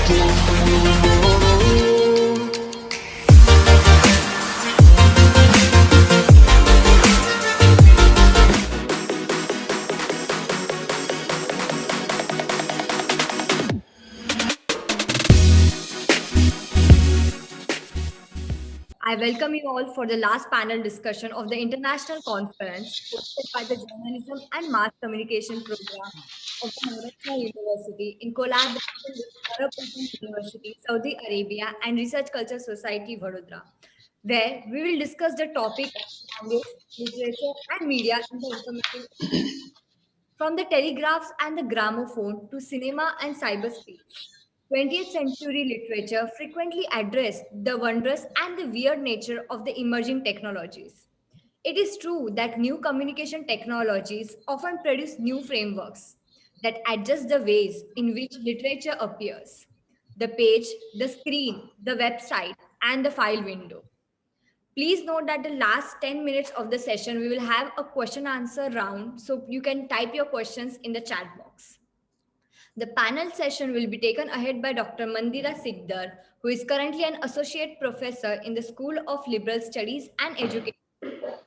I welcome you all for the last panel discussion of the international conference hosted by the Journalism and Mass Communication Program of the Navrachana University in collaboration with Arab Open University, Saudi Arabia, and Research Culture Society, Vadodara, where we will discuss the topic of language, literature, and media in the information age. From the telegraphs and the gramophone to cinema and cyberspace, 20th century literature frequently addressed the wondrous and the weird nature of the emerging technologies. It is true that new communication technologies often produce new frameworks that adjust the ways in which literature appears: the page, the screen, the website, and the file window. Please note that the last 10 minutes of the session, we will have a question answer round, so you can type your questions in the chat box. The panel session will be taken ahead by Dr. Mandira Sigdar, who is currently an associate professor in the School of Liberal Studies and Education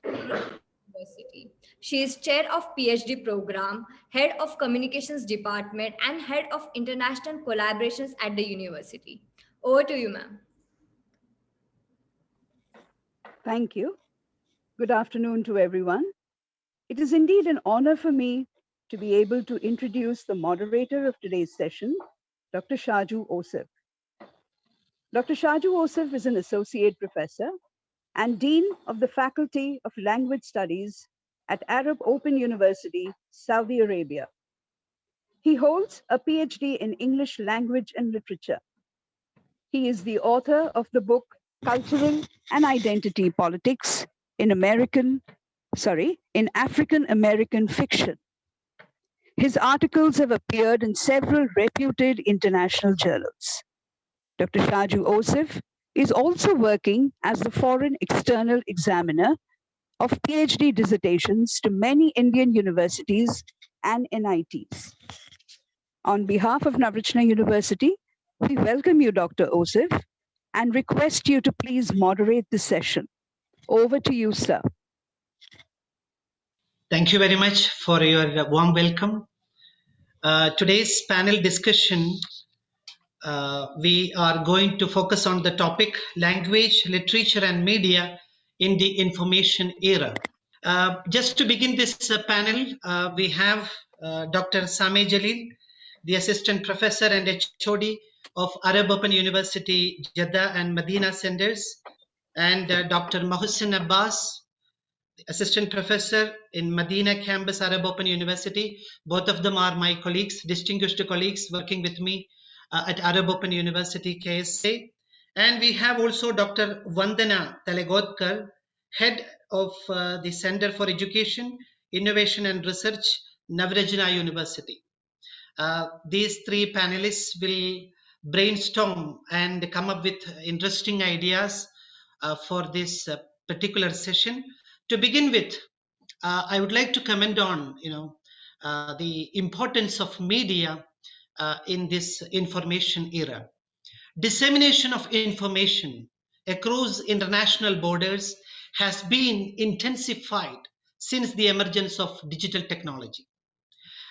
University. She is chair of PhD program, head of communications department, and head of international collaborations at the university. Over to you, ma'am. Thank you. Good afternoon to everyone. It is indeed an honor for me to be able to introduce the moderator of today's session, Dr. Shaju Osif. Dr. Shaju Osif is an associate professor and dean of the Faculty of Language Studies at Arab Open University, Saudi Arabia. He holds a PhD in English language and literature. He is the author of the book Cultural and Identity Politics in African American Fiction. His articles have appeared in several reputed international journals. Dr. Shaju Osif is also working as the foreign external examiner of PhD dissertations to many Indian universities and NITs. On behalf of Navrachana University, we welcome you, Dr. Osif, and request you to please moderate the session. Over to you, sir. Thank you very much for your warm welcome. Today's panel discussion, we are going to focus on the topic language, literature and media in the information era. Just to begin this panel, we have Dr. Sameh Jalil, the Assistant Professor and HOD of Arab Open University, Jeddah and Medina Centers, and Dr. Mohsin Abbas, Assistant Professor in Medina Campus, Arab Open University. Both of them are my colleagues, distinguished colleagues working with me at Arab Open University, KSA. And we have also Dr. Vandana Telegodkar, Head of the Center for Education, Innovation and Research, Navrachana University. These three panelists will brainstorm and come up with interesting ideas for this particular session. To begin with, I would like to comment on the importance of media in this information era. Dissemination of information across international borders has been intensified since the emergence of digital technology.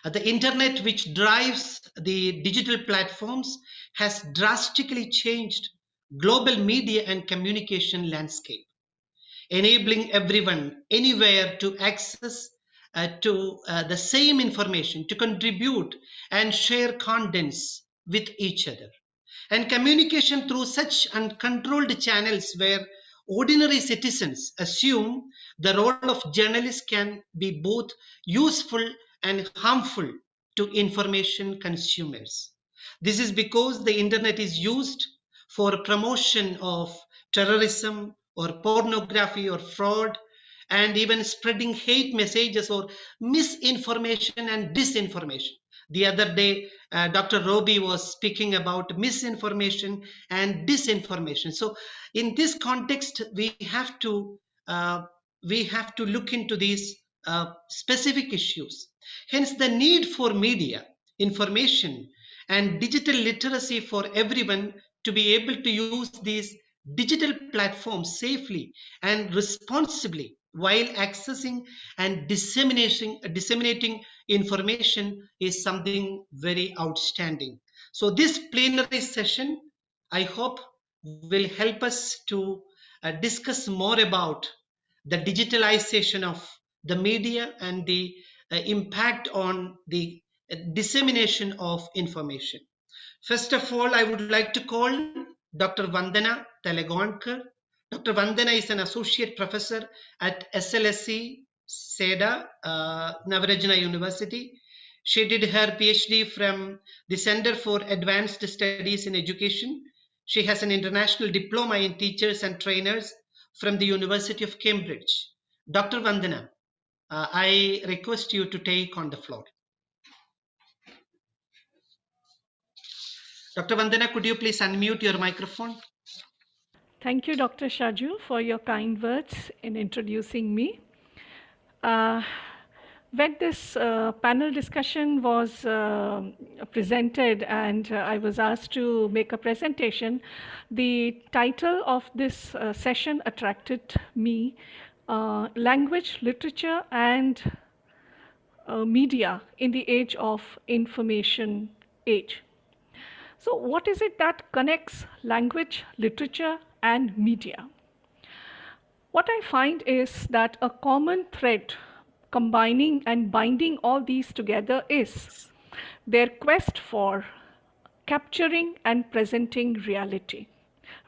The internet, which drives the digital platforms, has drastically changed global media and communication landscape, enabling everyone anywhere to access to the same information, to contribute and share contents with each other. And communication through such uncontrolled channels where ordinary citizens assume the role of journalists can be both useful and harmful to information consumers. This is because the internet is used for promotion of terrorism or pornography or fraud, and even spreading hate messages or misinformation and disinformation. The other day, Dr. Robi was speaking about misinformation and disinformation. So in this context, we have to look into these specific issues. Hence, the need for media, information, and digital literacy for everyone to be able to use these digital platforms safely and responsibly while accessing and disseminating information is something very outstanding. So this plenary session, I hope, will help us to discuss more about the digitalization of the media and the impact on the dissemination of information. First of all, I would like to call Dr. Vandana Telegonkar. Dr. Vandana is an associate professor at SLSC SEDA, Navrachana University. She did her PhD from the Center for Advanced Studies in Education. She has an international diploma in teachers and trainers from the University of Cambridge. Dr. Vandana, I request you to take on the floor. Dr. Vandana, could you please unmute your microphone? Thank you, Dr. Shaju, for your kind words in introducing me. Uh, when this panel discussion was presented and I was asked to make a presentation, the title of this session attracted me, Language, Literature and Media in the Age of Information Age. So what is it that connects language, literature and media? What I find is that a common thread combining and binding all these together is their quest for capturing and presenting reality,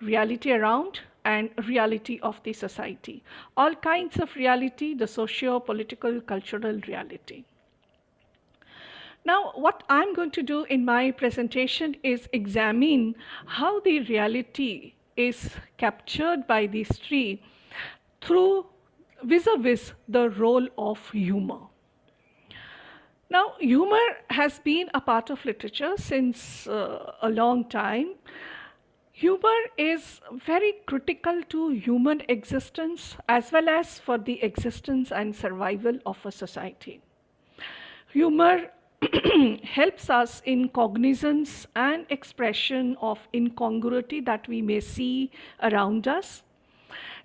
reality around and reality of the society, all kinds of reality, the socio-political, cultural reality. Now, what I'm going to do in my presentation is examine how the reality is captured by these three through vis-a-vis the role of humor. Now, humor has been a part of literature since a long time. Humor is very critical to human existence as well as for the existence and survival of a society. Humor helps us in cognizance and expression of incongruity that we may see around us.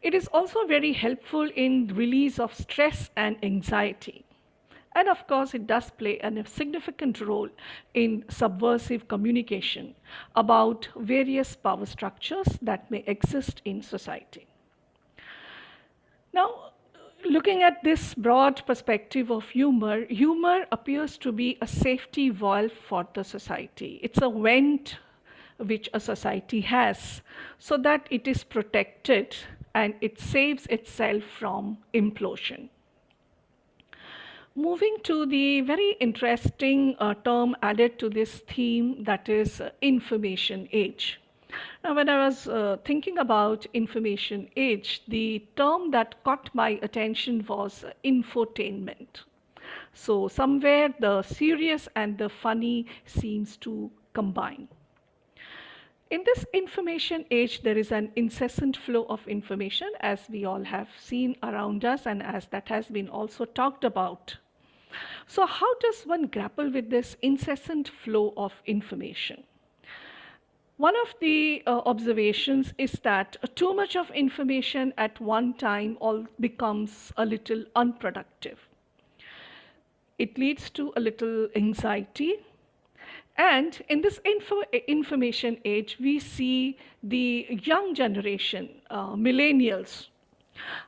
It is also very helpful in release of stress and anxiety. And of course, it does play a significant role in subversive communication about various power structures that may exist in society. Now, looking at this broad perspective of humor, humor appears to be a safety valve for the society. It's a vent which a society has so that it is protected and it saves itself from implosion. Moving to the very interesting term added to this theme, that is information age. Now, when I was thinking about information age, the term that caught my attention was infotainment. So somewhere the serious and the funny seems to combine. In this information age, there is an incessant flow of information, as we all have seen around us and as that has been also talked about. So how does one grapple with this incessant flow of information? One of the observations is that too much of information at one time all becomes a little unproductive. It leads to a little anxiety. And in this information age, we see the young generation, millennials.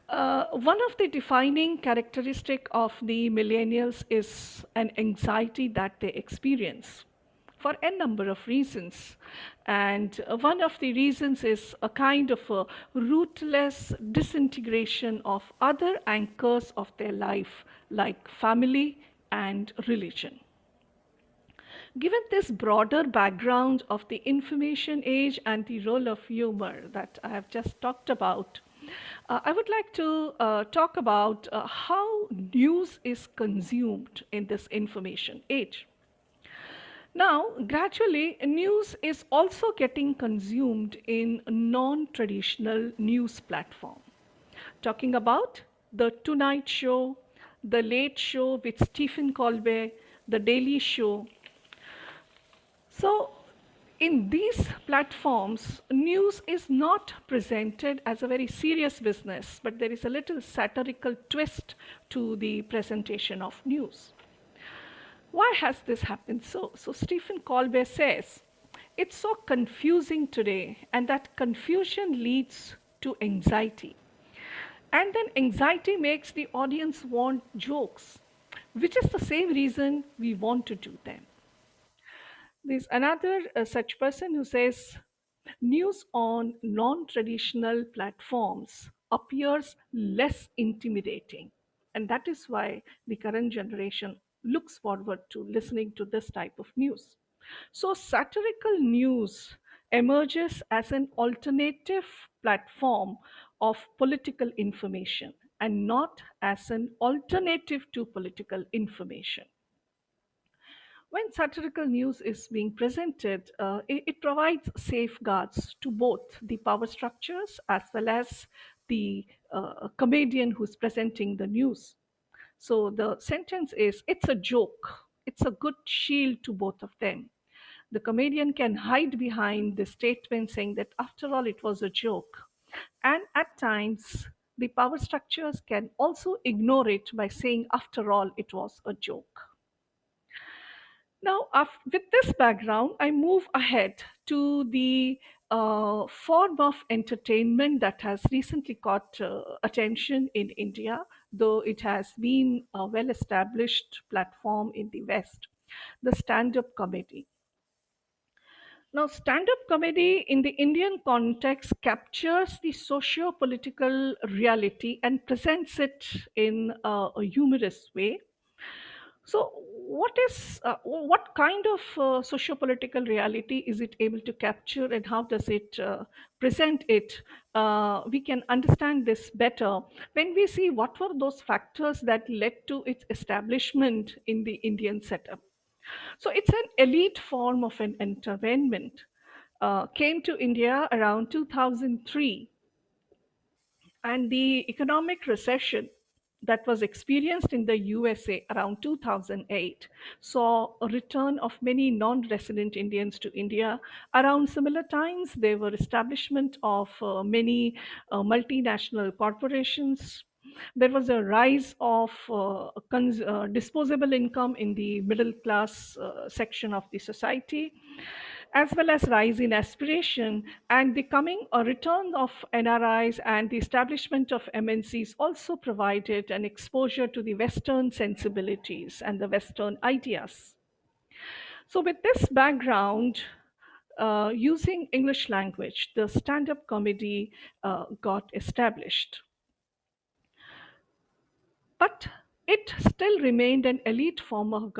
One of the defining characteristic of the millennials is an anxiety that they experience for a number of reasons. And one of the reasons is a kind of a ruthless disintegration of other anchors of their life, like family and religion. Given this broader background of the information age and the role of humor that I have just talked about, I would like to talk about how news is consumed in this information age. Now, gradually, news is also getting consumed in non-traditional news platform. Talking about the Tonight Show, the Late Show with Stephen Colbert, the Daily Show. So, in these platforms, news is not presented as a very serious business, but there is a little satirical twist to the presentation of news. Why has this happened so? Stephen Colbert says, it's so confusing today, and that confusion leads to anxiety. And then anxiety makes the audience want jokes, which is the same reason we want to do them. There's another such person who says, news on non traditional platforms appears less intimidating. And that is why the current generation looks forward to listening to this type of news. So, satirical news emerges as an alternative platform of political information and not as an alternative to political information. When satirical news is being presented, it provides safeguards to both the power structures as well as the comedian who's presenting the news. So the sentence is, it's a joke. It's a good shield to both of them. The comedian can hide behind the statement saying that after all, it was a joke. And at times, the power structures can also ignore it by saying, after all, it was a joke. Now, with this background, I move ahead to the form of entertainment that has recently caught attention in India, though it has been a well established platform in the West, the stand up comedy. Now, stand up comedy in the Indian context captures the socio political reality and presents it in a humorous way. So, what kind of socio-political reality is it able to capture, and how does it present it? We can understand this better when we see what were those factors that led to its establishment in the Indian setup. So, it's an elite form of an entertainment. Came to India around 2003, and the economic recession that was experienced in the USA around 2008 saw a return of many non-resident Indians to India. Around similar times, there were establishment of many multinational corporations. There was a rise of disposable income in the middle class section of the society, as well as rise in aspiration, and the coming or return of NRIs and the establishment of MNCs also provided an exposure to the Western sensibilities and the Western ideas. So, with this background, using English language, the stand up comedy got established. But it still remained an elite form of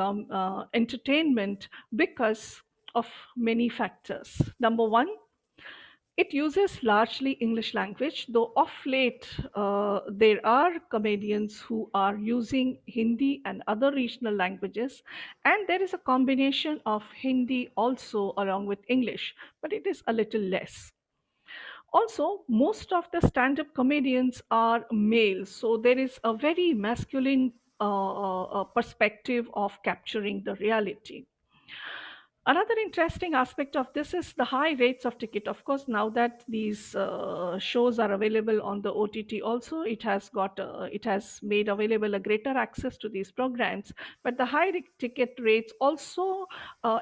entertainment because of many factors. Number one, it uses largely English language, though of late there are comedians who are using Hindi and other regional languages, and there is a combination of Hindi also along with English, but it is a little less. Also, most of the stand up comedians are males, so there is a very masculine perspective of capturing the reality. Another interesting aspect of this is the high rates of ticket. Of course, now that these shows are available on the OTT, also it has made available a greater access to these programs. But the high ticket rates also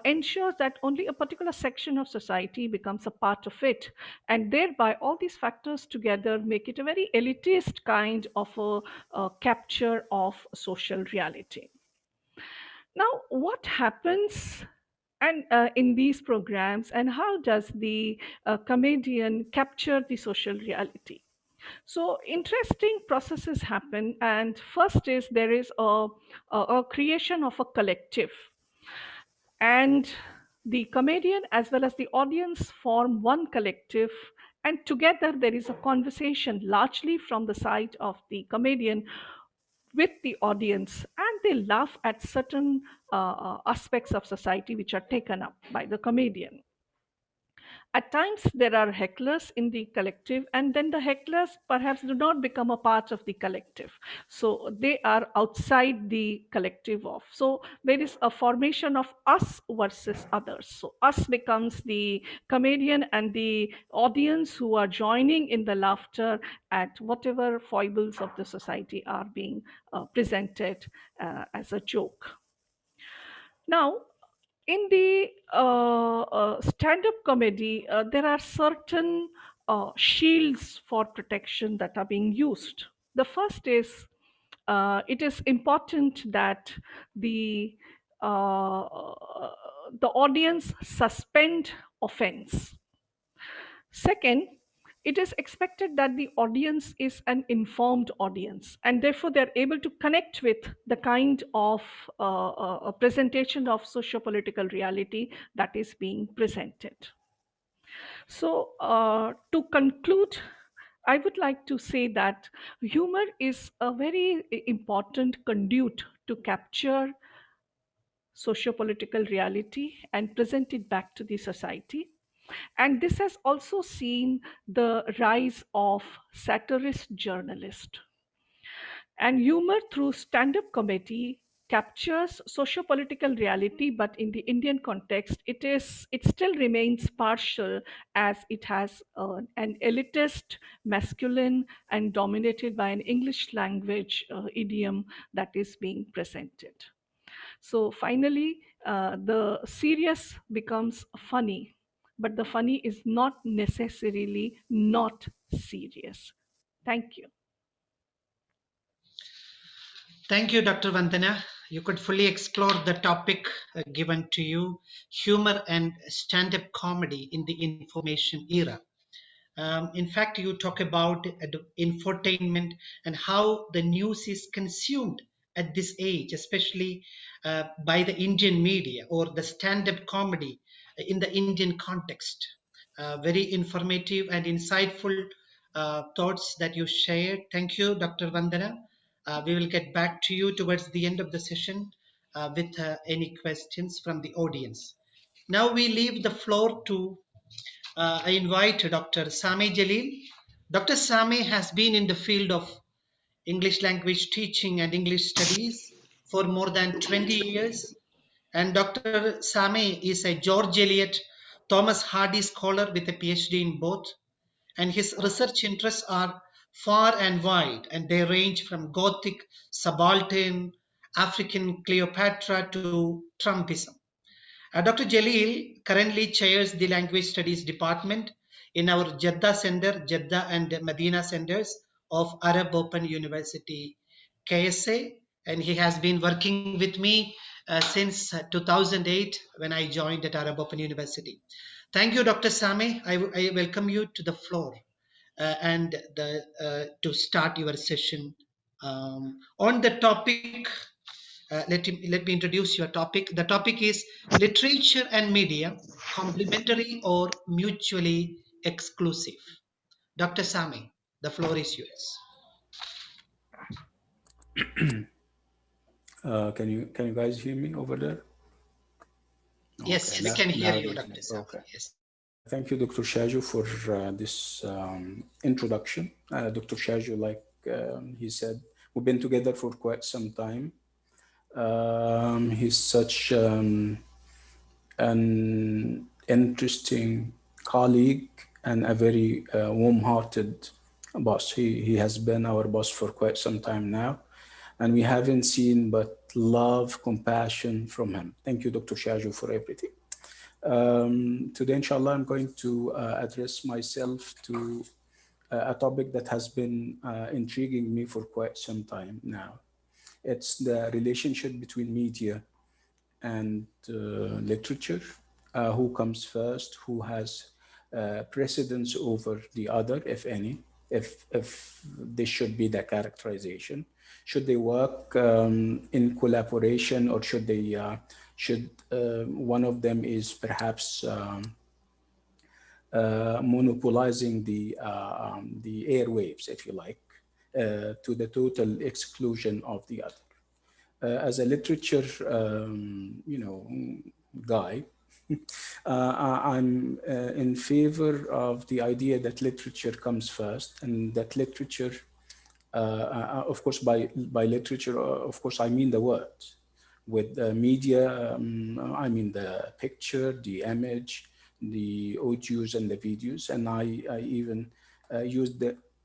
ensures that only a particular section of society becomes a part of it, and thereby all these factors together make it a very elitist kind of a capture of social reality. Now, what happens and in these programs, and how does the comedian capture the social reality? So interesting processes happen, and first is there is a creation of a collective, and the comedian as well as the audience form one collective, and together there is a conversation largely from the side of the comedian with the audience, and they laugh at certain aspects of society which are taken up by the comedian. At times, there are hecklers in the collective, and then the hecklers perhaps do not become a part of the collective. So they are outside the collective of. So there is a formation of us versus others. So us becomes the comedian and the audience who are joining in the laughter at whatever foibles of the society are being presented as a joke. Now, in the stand-up comedy, there are certain shields for protection that are being used. The first is it is important that the uh, the audience suspend offense. Second, it is expected that the audience is an informed audience, and therefore they're able to connect with the kind of presentation of socio-political reality that is being presented. So, to conclude, I would like to say that humor is a very important conduit to capture socio-political reality and present it back to the society. And this has also seen the rise of satirist journalists. And humor through stand-up comedy captures socio-political reality, but in the Indian context, it still remains partial, as it has an elitist, masculine, and dominated by an English language idiom that is being presented. So finally, the serious becomes funny, but the funny is not necessarily not serious. Thank you. Thank you, Dr. Vandana. You could fully explore the topic given to you, humor and stand-up comedy in the information era. In fact, you talk about infotainment and how the news is consumed at this age, especially by the Indian media or the stand-up comedy in the Indian context. Very informative and insightful thoughts that you shared. Thank you, Dr. Vandana. We will get back to you towards the end of the session with any questions from the audience. Now we leave the floor to I invite Dr. Sami Jalil. Dr. Sami has been in the field of English language teaching and English studies for more than 20 years. And Dr. Sami is a George Eliot Thomas Hardy scholar with a PhD in both. And his research interests are far and wide, and they range from Gothic, subaltern, African Cleopatra to Trumpism. Dr. Jalil currently chairs the Language Studies Department in our Jeddah Center, Jeddah and Medina Centers of Arab Open University, KSA, and he has been working with me since 2008 when I joined at Arab Open University. Thank you, Dr. Sami. I welcome you to the floor to start your session on the topic. Let me introduce your topic. The topic is literature and media, complementary or mutually exclusive. Dr. Sami, the floor is yours. Can you guys hear me over there? Yes, Okay, we can hear now you, they Dr. can. Sami. Okay. Yes. Thank you, Dr. Shaju, for this introduction. Dr. Shaju, like he said, we've been together for quite some time. He's such an interesting colleague and a very warm-hearted boss. He has been our boss for quite some time now, and we haven't seen but love, compassion from him. Thank you, Dr. Shaju, for everything. Today, inshallah, I'm going to address myself to a topic that has been intriguing me for quite some time now. It's the relationship between media and literature. Who comes first? Who has precedence over the other, if any? If this should be the characterization, should they work in collaboration, or should they should one of them is perhaps monopolizing the airwaves, if you like, to the total exclusion of the other? As a literature, guy, I'm in favor of the idea that literature comes first, and that literature, of course, by literature, of course, I mean the words. With media, I mean the picture, the image, the audios, and the videos, and I even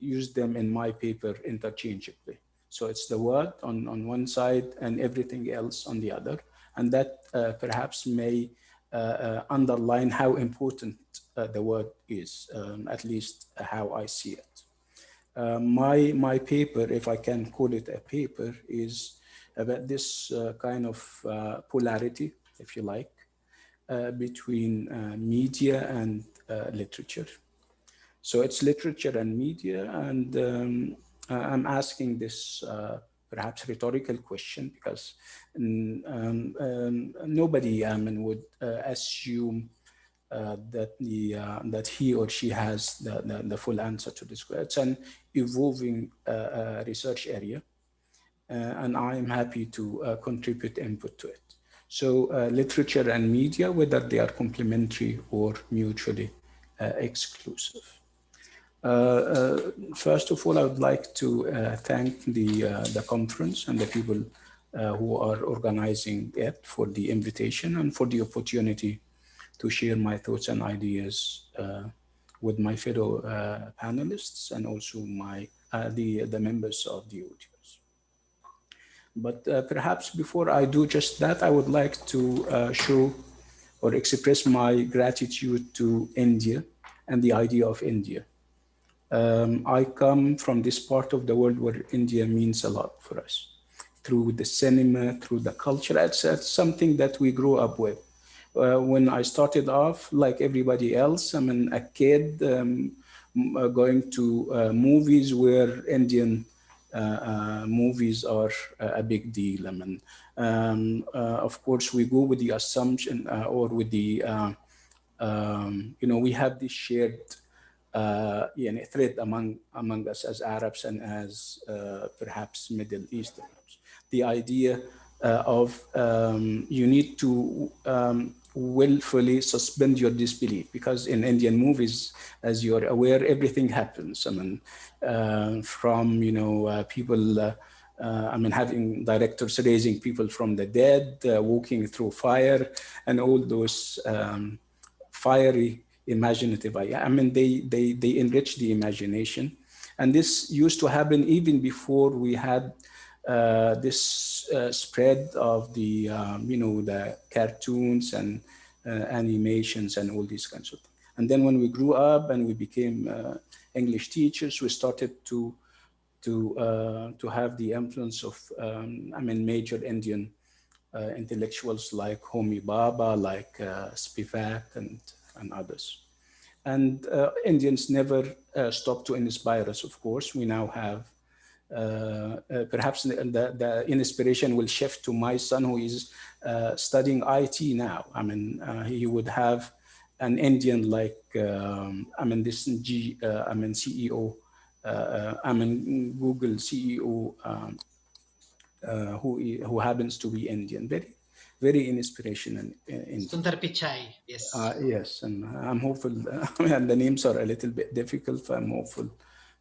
use them in my paper interchangeably. So it's the word on one side and everything else on the other, and that perhaps may underline how important the word is, at least how I see it. My paper, if I can call it a paper, is about this kind of polarity, if you like, between media and literature. So it's literature and media, and I'm asking this perhaps rhetorical question because nobody would assume that he or she has the full answer to this question. It's an evolving research area, and I am happy to contribute input to it. So literature and media, whether they are complementary or mutually exclusive. First of all, I would like to thank the conference and the people who are organizing it for the invitation and for the opportunity to share my thoughts and ideas with my fellow panelists and also the members of the audience. But perhaps before I do just that, I would like to show or express my gratitude to India and the idea of India. I come from this part of the world where India means a lot for us through the cinema, through the culture. It's something that we grew up with. When I started off, like everybody else, I'm a kid going to movies where Indian movies are a big deal. Of course, we go with the assumption or with the, we have this shared thread among us as Arabs and as perhaps Middle Easterners. The idea of you need to willfully suspend your disbelief, because in Indian movies, as you're aware, everything happens. From people. Having directors raising people from the dead, walking through fire, and all those fiery imaginative. They enrich the imagination, and this used to happen even before we had this spread of the the cartoons and animations and all these kinds of things. And then when we grew up and we became English teachers, we started to have the influence of major Indian intellectuals like Homi Bhabha, like Spivak, and others. And Indians never stop to inspire us, of course. We now have perhaps the inspiration will shift to my son, who is studying IT now. He would have an Indian like this CEO, Google CEO, who happens to be Indian. Very inspirational. Sundar Pichai, yes. Yes, and I'm hopeful. And the names are a little bit difficult. I'm hopeful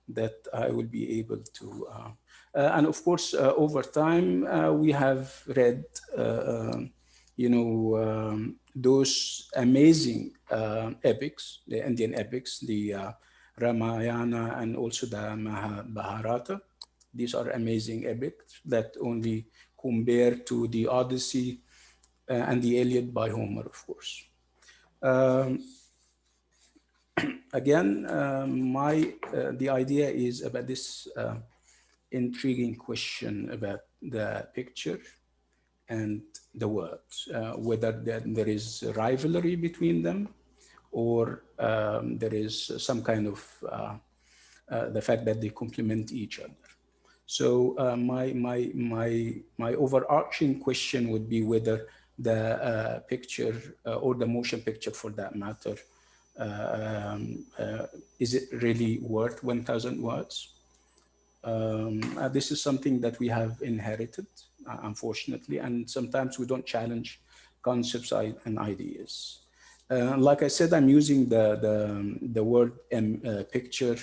that I will be able to. And of course, over time, we have read, those amazing epics, the Indian epics, the Ramayana and also the Mahabharata. These are amazing epics that only compare to the Odyssey and the Iliad by Homer, of course. Again, the idea is about this intriguing question about the picture and the words, whether there is rivalry between them or there is some kind of the fact that they complement each other. So my overarching question would be whether the picture or the motion picture, for that matter, is it really worth 1,000 words? This is something that we have inherited, unfortunately, and sometimes we don't challenge concepts and ideas. Like I said, I'm using the word picture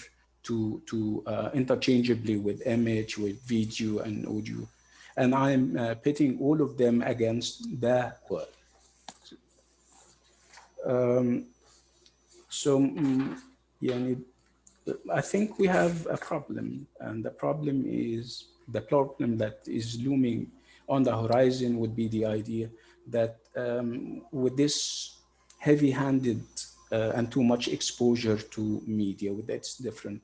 to interchangeably with image, with video and audio, and I'm pitting all of them against the word. Um, so, yeah, I think we have a problem, and the problem that is looming on the horizon would be the idea that with this heavy-handed and too much exposure to media with its different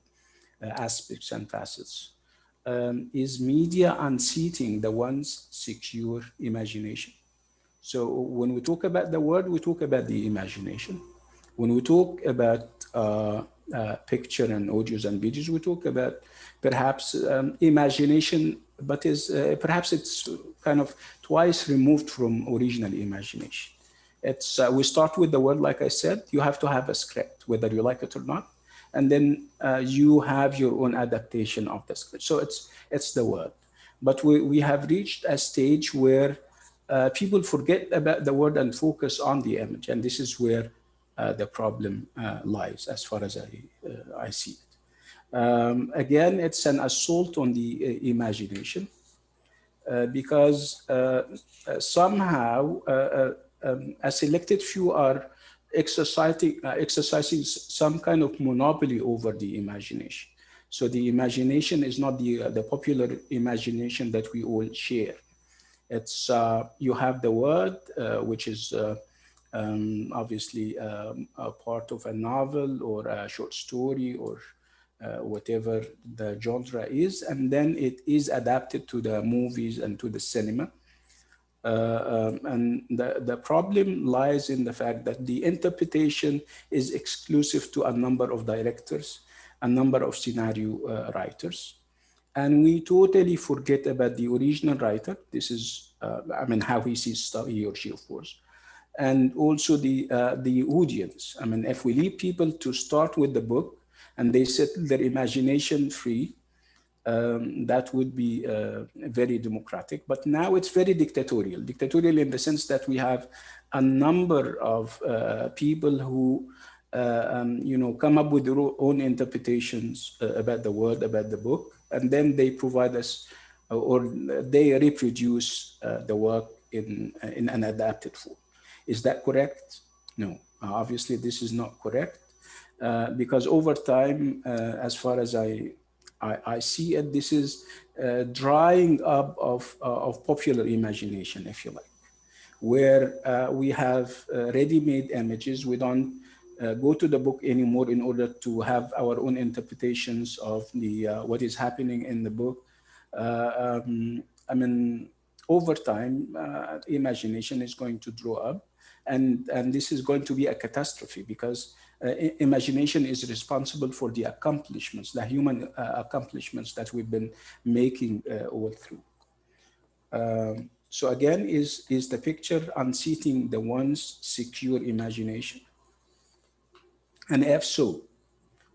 aspects and facets, is media unseating the one's secure imagination. So when we talk about the word, we talk about the imagination. When we talk about picture and audios and videos, we talk about perhaps imagination, but is perhaps it's kind of twice removed from original imagination. It's we start with the word, like I said, you have to have a script, whether you like it or not, and then you have your own adaptation of the script. So it's the word, but we have reached a stage where people forget about the word and focus on the image, and this is where the problem lies, as far as I see it. Again, it's an assault on the imagination because somehow a selected few are exercising some kind of monopoly over the imagination. So the imagination is not the popular imagination that we all share. It's you have the word, which is obviously a part of a novel or a short story or whatever the genre is, and then it is adapted to the movies and to the cinema. And the problem lies in the fact that the interpretation is exclusive to a number of directors, a number of scenario writers, and we totally forget about the original writer. This is, I mean, how he sees stuff, he or she, of course, and also the audience. I mean, if we leave people to start with the book and they set their imagination free, that would be very democratic. But now it's very dictatorial. Dictatorial in the sense that we have a number of people who, come up with their own interpretations about the word, about the book, and then they provide us or they reproduce the work in an adapted form. Is that correct? No. Obviously, this is not correct because over time, as far as I see it, this is drying up of popular imagination, if you like, where we have ready-made images. We don't go to the book anymore in order to have our own interpretations of the what is happening in the book. I mean, over time, imagination is going to draw up, and this is going to be a catastrophe because imagination is responsible for the accomplishments, the human accomplishments that we've been making all through. So again, is the picture unseating the one's secure imagination? And if so,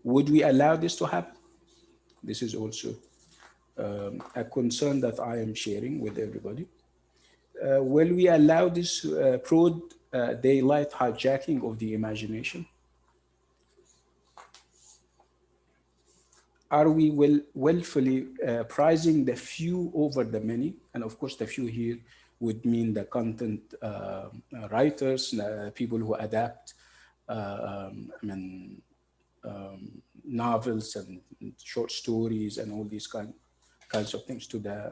would we allow this to happen? This is also a concern that I am sharing with everybody. Will we allow this broad daylight hijacking of the imagination? Are we willfully prizing the few over the many? And of course, the few here would mean the content writers, people who adapt, I mean, novels and short stories and all these kinds of things to the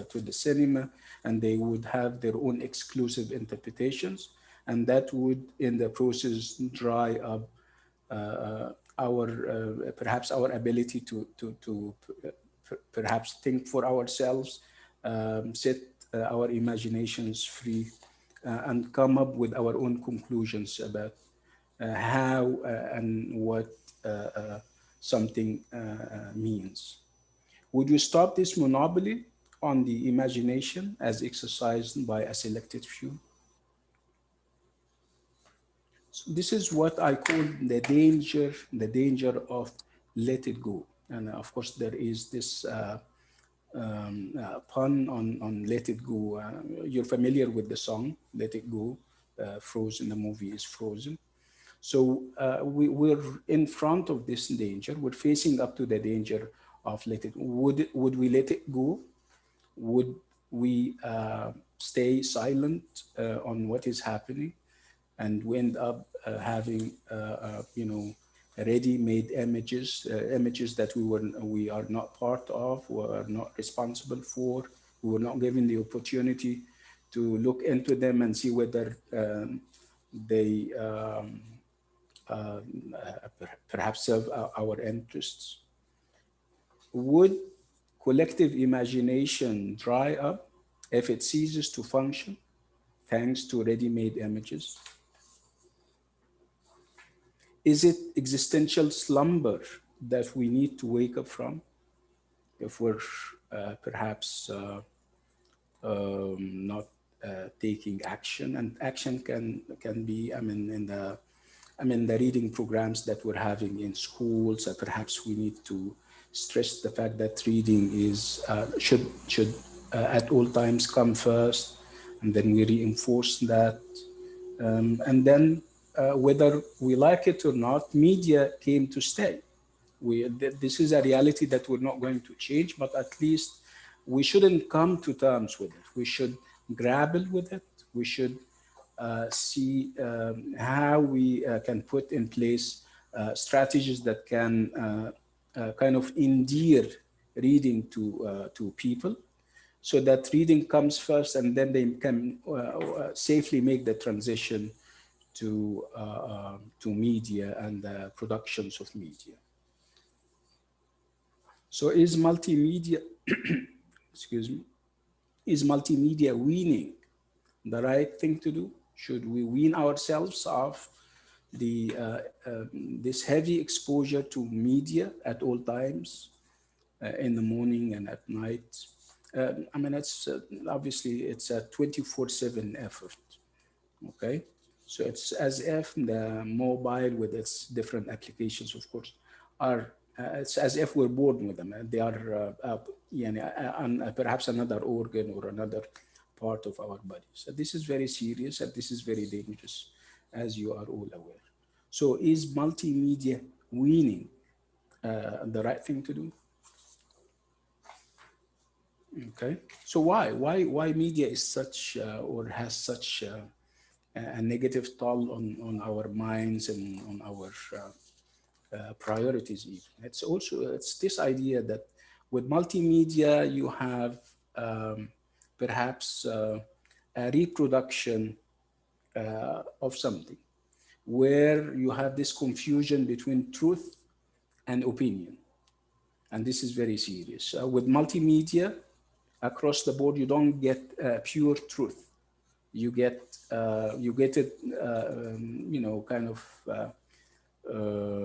to the cinema, and they would have their own exclusive interpretations, and that would, in the process, dry up our perhaps our ability to perhaps think for ourselves, set our imaginations free, and come up with our own conclusions about how and what something means. Would you stop this monopoly on the imagination as exercised by a selected few? So this is what I call the danger of let it go. And of course, there is this pun on let it go. You're familiar with the song, Let It Go. frozen. The movie is frozen. So we're in front of this danger. We're facing up to the danger of let it. Would we let it go? Would we stay silent on what is happening, and we end up having ready-made images that we are not part of, we are not responsible for, we were not given the opportunity to look into them and see whether they uh, perhaps serve our interests. Would collective imagination dry up if it ceases to function thanks to ready-made images? Is it existential slumber that we need to wake up from if we're perhaps not taking action? And action can be, the reading programs that we're having in schools. Perhaps we need to stress the fact that reading is should at all times come first, and then we reinforce that. And then, whether we like it or not, media came to stay. This is a reality that we're not going to change, but at least we shouldn't come to terms with it. We should grapple with it. We should see how we can put in place strategies that can kind of endear reading to people, so that reading comes first, and then they can safely make the transition to media and the productions of media. So is multimedia, excuse me, is multimedia weaning the right thing to do? Should we wean ourselves off the this heavy exposure to media at all times, in the morning and at night? It's obviously it's a 24/7 effort. Okay, so it's as if the mobile with its different applications, of course, are it's as if we're born with them. They are perhaps another organ or another part of our body. So this is very serious and this is very dangerous, as you are all aware. So is multimedia weaning the right thing to do? Okay, so why media is such or has such a negative toll on our minds and on our priorities even. It's this idea that with multimedia you have perhaps a reproduction of something where you have this confusion between truth and opinion, and this is very serious. With multimedia across the board, you don't get pure truth. You get it, kind of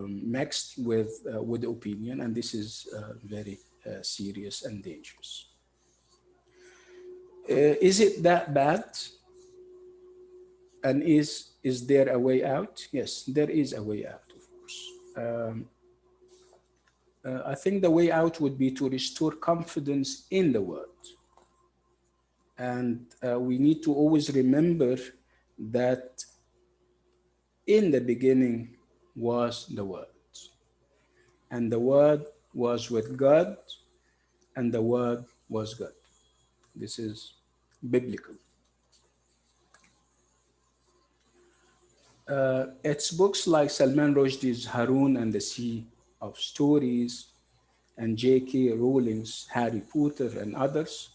mixed with opinion, and this is very serious and dangerous. Is it that bad? And is there a way out? Yes, there is a way out, of course. I think the way out would be to restore confidence in the word. And we need to always remember that in the beginning was the Word. And the Word was with God, and the Word was God. This is biblical. It's books like Salman Rushdie's Harun and the Sea of Stories and J.K. Rowling's Harry Potter and others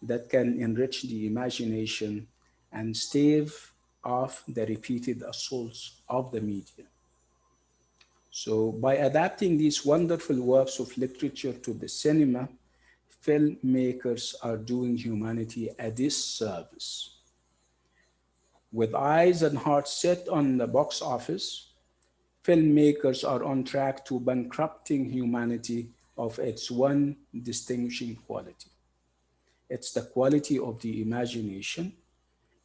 that can enrich the imagination and stave off the repeated assaults of the media. So by adapting these wonderful works of literature to the cinema, filmmakers are doing humanity a disservice. With eyes and hearts set on the box office, filmmakers are on track to bankrupting humanity of its one distinguishing quality. It's the quality of the imagination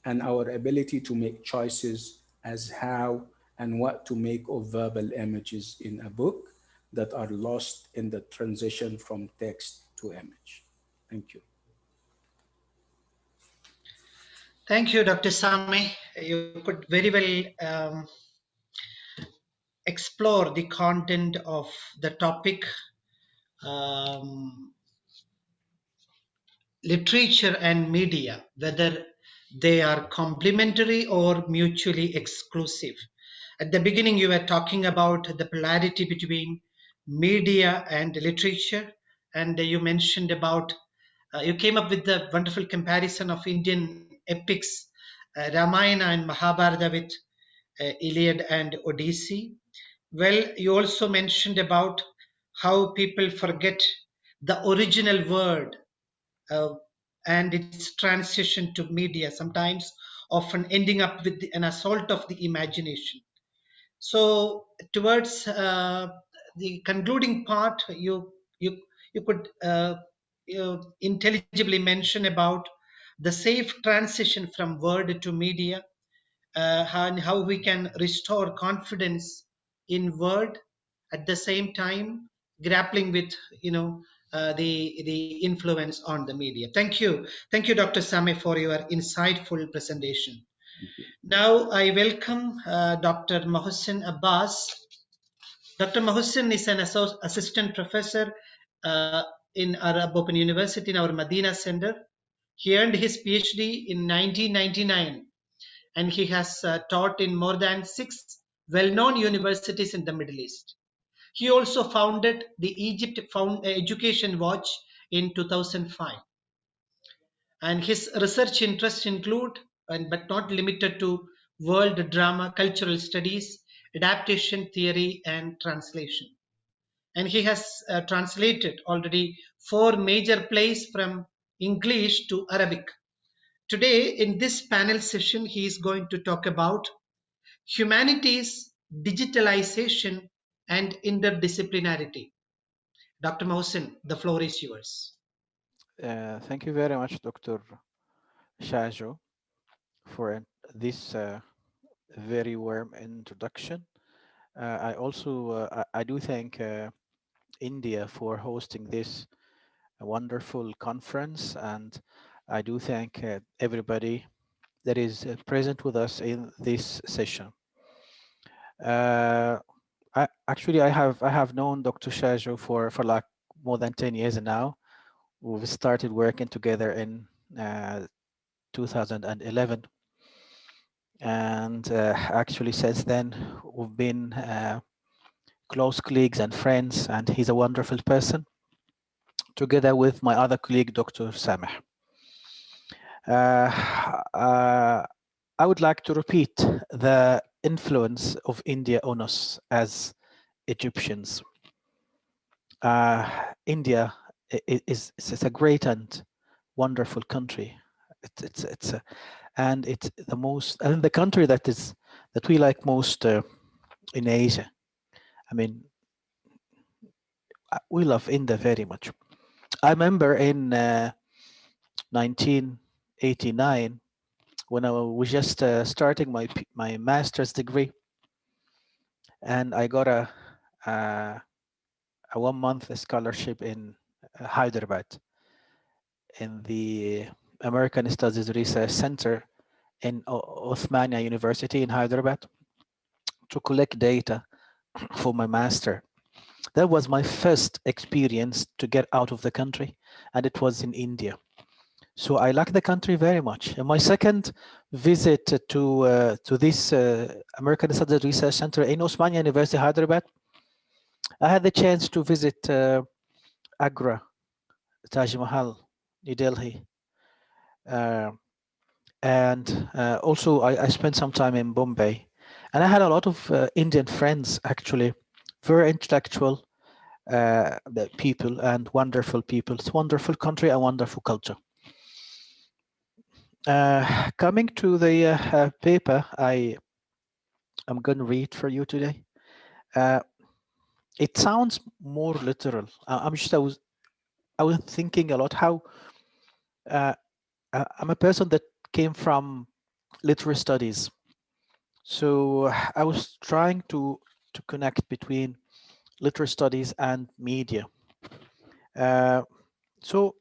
and our ability to make choices as how and what to make of verbal images in a book that are lost in the transition from text to image. Thank you. Thank you, Dr. Same. You could very well explore the content of the topic, um, literature and media, whether they are complementary or mutually exclusive. At the beginning, you were talking about the polarity between media and literature, and you mentioned about, you came up with the wonderful comparison of Indian epics, Ramayana and Mahabharata with Iliad and Odyssey. Well, you also mentioned about how people forget the original word uh, and its transition to media, sometimes often ending up with an assault of the imagination. So, towards the concluding part, you could intelligibly mention about the safe transition from word to media, and how we can restore confidence in word, at the same time grappling with, the influence on the media. Thank you, Dr. Same, for your insightful presentation. Thank you. Now I welcome Dr. Mohsin Abbas. Dr. Mohsin is an assistant professor uh, in Arab Open University in our Medina Center. He earned his PhD in 1999, and he has taught in more than 6 well-known universities in the Middle East. He also founded the Egypt Education Watch in 2005. And his research interests include, but not limited to, world drama, cultural studies, adaptation theory, and translation. And he has translated already 4 major plays from English to Arabic. Today, in this panel session, he is going to talk about humanities, digitalization, and interdisciplinarity. Dr. Mohsin, the floor is yours. Thank you very much, Dr. Shajo, for this very warm introduction. I also I do thank India for hosting this wonderful conference, and I do thank everybody that is present with us in this session. I have known Dr. Shajo for like more than 10 years now. We've started working together in 2011, and actually since then we've been close colleagues and friends, and he's a wonderful person, together with my other colleague, Dr. Sameh. I would like to repeat the influence of India on us as Egyptians. India is a great and wonderful country. It's the most, I think, the country that we like most in Asia. I mean, we love India very much. I remember in 1989, when I was just starting my master's degree, and I got a 1-month scholarship in Hyderabad, in the American Studies Research Center in Osmania University in Hyderabad, to collect data for my master. That was my first experience to get out of the country, and it was in India. So I like the country very much. And my second visit to this American Studies Research Center in Osmania University, Hyderabad, I had the chance to visit Agra, Taj Mahal, New Delhi, and also I spent some time in Bombay, and I had a lot of Indian friends, actually, very intellectual people and wonderful people. It's a wonderful country, a wonderful culture. Coming to the paper I'm going to read for you today. It sounds more literal. I was thinking a lot how I'm a person that came from literary studies, so I was trying to connect between literary studies and media. So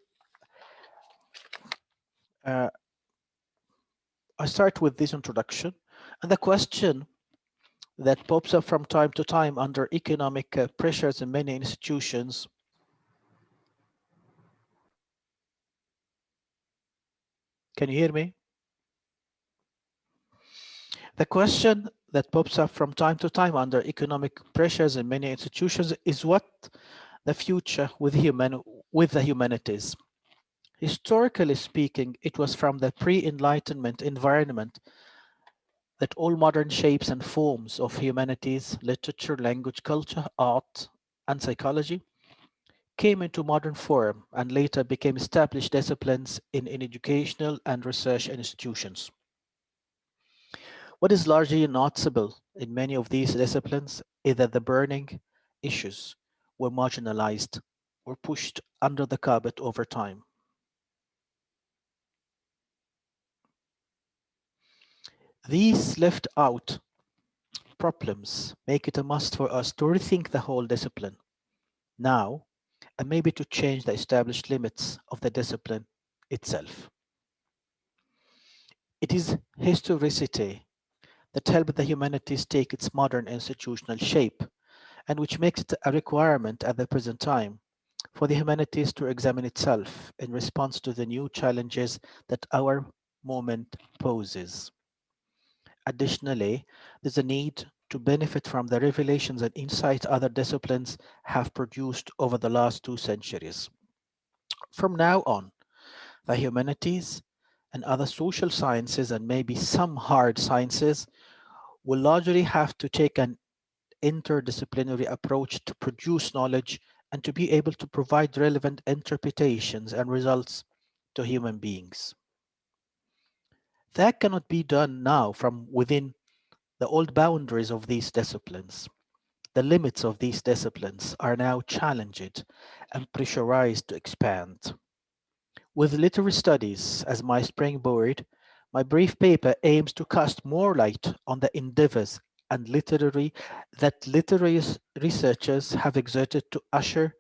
I start with this introduction, and the question that pops up from time to time under economic pressures in many institutions. Can you hear me? The question that pops up from time to time under economic pressures in many institutions is what the future with the humanities. Historically speaking, it was from the pre-Enlightenment environment that all modern shapes and forms of humanities, literature, language, culture, art, and psychology came into modern form and later became established disciplines in educational and research institutions. What is largely noticeable in many of these disciplines is that the burning issues were marginalized or pushed under the carpet over time. These left out problems make it a must for us to rethink the whole discipline now and maybe to change the established limits of the discipline itself. It is historicity that helped the humanities take its modern institutional shape and which makes it a requirement at the present time for the humanities to examine itself in response to the new challenges that our moment poses. Additionally, there's a need to benefit from the revelations and insights other disciplines have produced over the last 2 centuries. From now on, the humanities and other social sciences and maybe some hard sciences will largely have to take an interdisciplinary approach to produce knowledge and to be able to provide relevant interpretations and results to human beings. That cannot be done now from within the old boundaries of these disciplines. The limits of these disciplines are now challenged and pressurized to expand. With literary studies as my springboard, my brief paper aims to cast more light on the endeavors and literary researchers have exerted to usher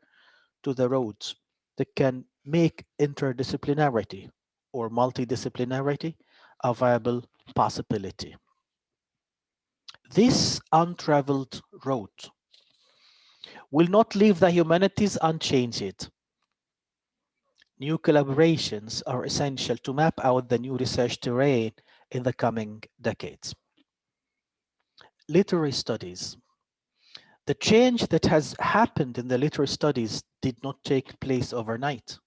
to the roads that can make interdisciplinarity or multidisciplinarity a viable possibility. This untraveled road will not leave the humanities unchanged. New collaborations are essential to map out the new research terrain in the coming decades. Literary studies. The change that has happened in the literary studies did not take place overnight.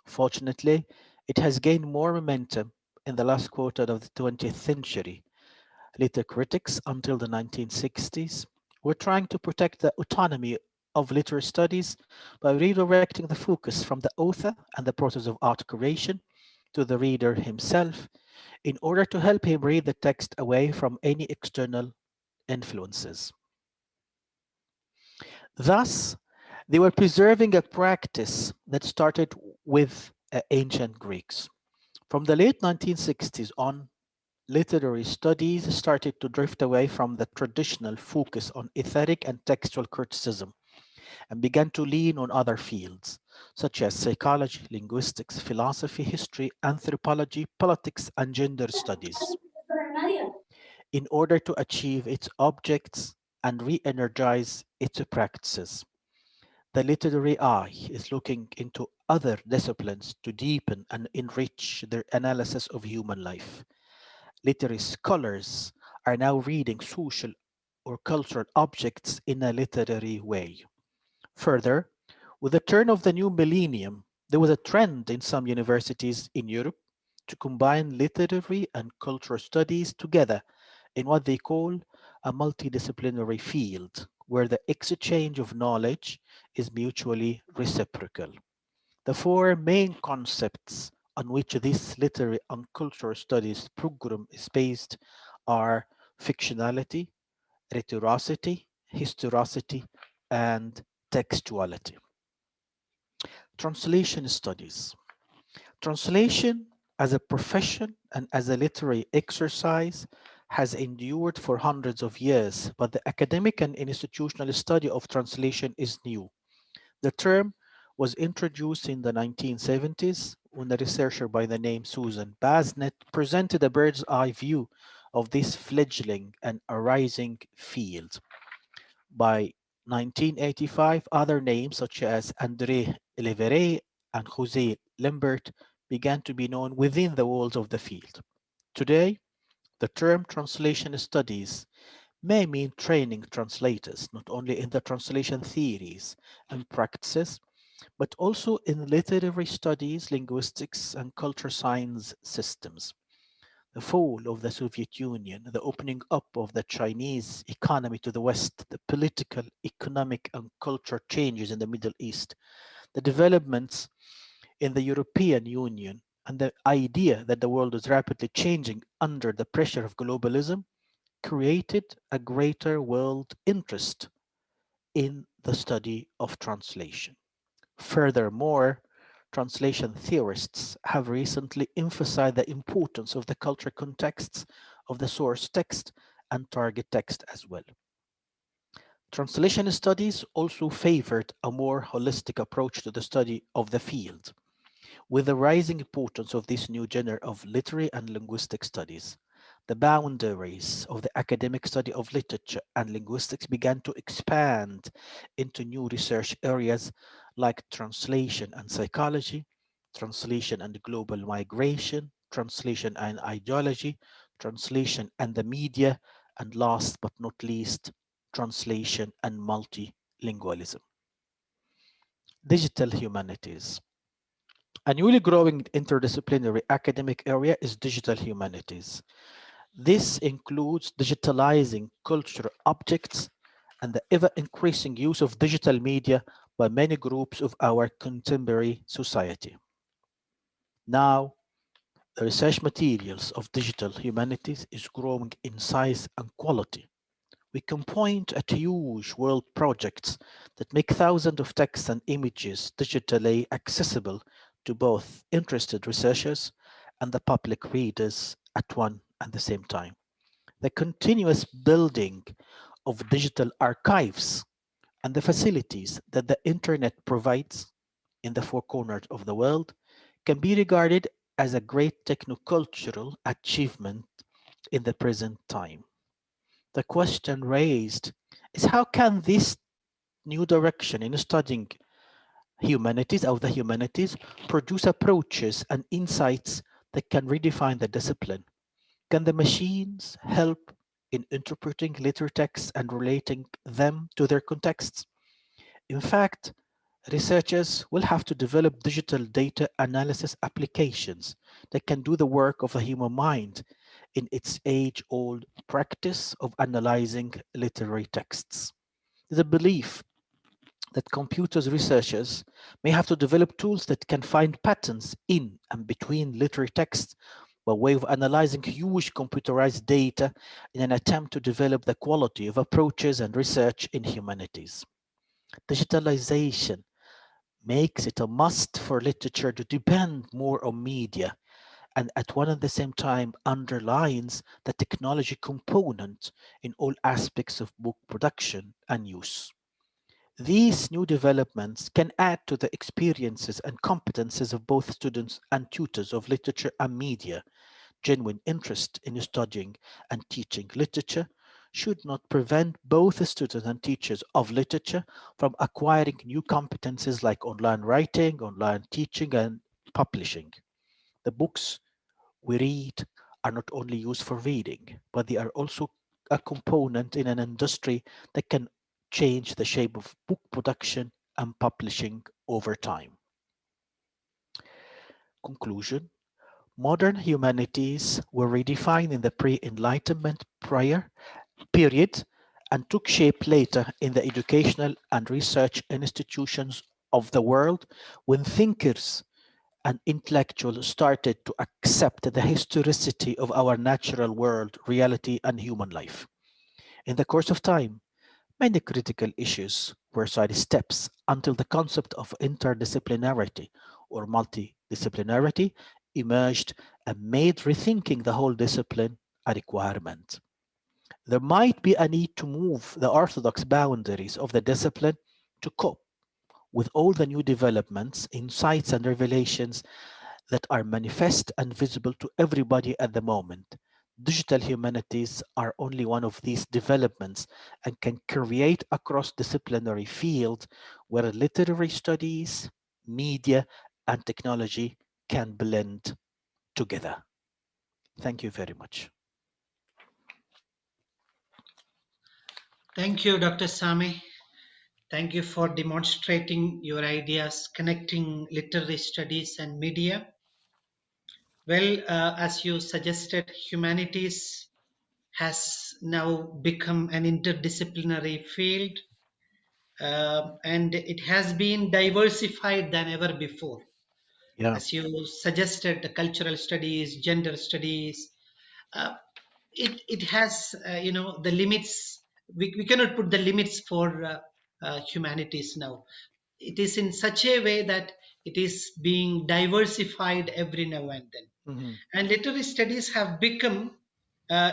Fortunately, it has gained more momentum in the last quarter of the 20th century. Literary critics until the 1960s were trying to protect the autonomy of literary studies by redirecting the focus from the author and the process of art creation to the reader himself in order to help him read the text away from any external influences. Thus, they were preserving a practice that started with ancient Greeks. From the late 1960s on, literary studies started to drift away from the traditional focus on aesthetic and textual criticism and began to lean on other fields, such as psychology, linguistics, philosophy, history, anthropology, politics, and gender studies, in order to achieve its objects and re-energize its practices. The literary eye is looking into other disciplines to deepen and enrich their analysis of human life. Literary scholars are now reading social or cultural objects in a literary way. Further, with the turn of the new millennium, there was a trend in some universities in Europe to combine literary and cultural studies together in what they call a multidisciplinary field, where the exchange of knowledge is mutually reciprocal. The four main concepts on which this literary and cultural studies program is based are fictionality, rhetoricity, historicity, and textuality. Translation studies. Translation as a profession and as a literary exercise has endured for hundreds of years, but the academic and institutional study of translation is new. The term was introduced in the 1970s when a researcher by the name Susan Basnett presented a bird's eye view of this fledgling and arising field. By 1985, other names such as André Leverret and José Lambert began to be known within the walls of the field. Today, the term translation studies may mean training translators, not only in the translation theories and practices, but also in literary studies, linguistics, and culture science systems. The fall of the Soviet Union, the opening up of the Chinese economy to the West, the political, economic, and cultural changes in the Middle East, the developments in the European Union, and the idea that the world is rapidly changing under the pressure of globalism created a greater world interest in the study of translation. Furthermore, translation theorists have recently emphasized the importance of the cultural contexts of the source text and target text as well. Translation studies also favored a more holistic approach to the study of the field. With the rising importance of this new genre of literary and linguistic studies, the boundaries of the academic study of literature and linguistics began to expand into new research areas like translation and psychology, translation and global migration, translation and ideology, translation and the media, and last but not least, translation and multilingualism. Digital humanities. A newly growing interdisciplinary academic area is digital humanities. This includes digitalizing cultural objects and the ever-increasing use of digital media by many groups of our contemporary society. Now, the research materials of digital humanities is growing in size and quality. We can point at huge world projects that make thousands of texts and images digitally accessible to both interested researchers and the public readers at one and the same time. The continuous building of digital archives and the facilities that the internet provides in the four corners of the world can be regarded as a great technocultural achievement in the present time. The question raised is how can this new direction in studying humanities of the humanities produce approaches and insights that can redefine the discipline? Can the machines help in interpreting literary texts and relating them to their contexts? In fact, researchers will have to develop digital data analysis applications that can do the work of a human mind in its age-old practice of analyzing literary texts. There's a belief that computers researchers may have to develop tools that can find patterns in and between literary texts by way of analyzing huge computerized data in an attempt to develop the quality of approaches and research in humanities. Digitalization makes it a must for literature to depend more on media, and at one and the same time underlines the technology component in all aspects of book production and use. These new developments can add to the experiences and competences of both students and tutors of literature and media. Genuine interest in studying and teaching literature should not prevent both students and teachers of literature from acquiring new competencies like online writing, online teaching, and publishing. The books we read are not only used for reading, but they are also a component in an industry that can change the shape of book production and publishing over time. Conclusion. Modern humanities were redefined in the pre-Enlightenment period and took shape later in the educational and research institutions of the world when thinkers and intellectuals started to accept the historicity of our natural world, reality, and human life. In the course of time, many critical issues were sidesteps until the concept of interdisciplinarity or multidisciplinarity emerged and made rethinking the whole discipline a requirement. There might be a need to move the orthodox boundaries of the discipline to cope with all the new developments, insights, and revelations that are manifest and visible to everybody at the moment. Digital humanities are only one of these developments and can create a cross-disciplinary field where literary studies, media, and technology can blend together. Thank you very much. Thank you, Dr. Sami. Thank you for demonstrating your ideas connecting literary studies and media. Well, as you suggested, humanities has now become an interdisciplinary field, and it has been diversified than ever before. Yeah. As you suggested, the cultural studies, gender studies, uh, it has the limits. We cannot put the limits for humanities now. It is in such a way that it is being diversified every now and then. Mhm. And literary studies have become,